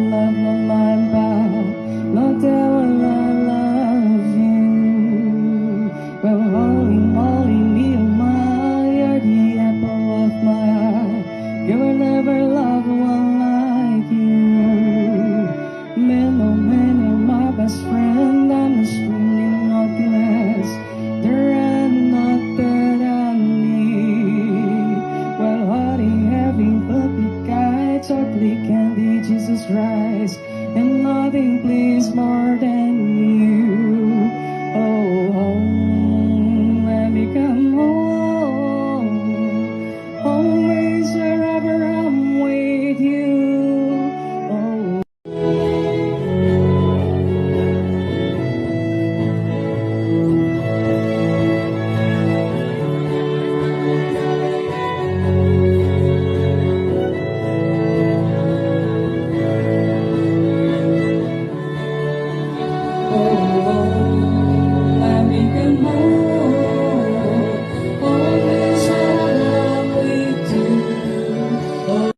love my mind back. Not that will I love you. Well, holy moly, me oh my, you're the apple of my eye. You will never love one like you. Man, oh man, you're my best friend. I'm a screaming nothingness. There ain't not that I need. Well, honey, heavy, fluffy guy, chocolate candy, Jesus Christ, and nothing please more than you.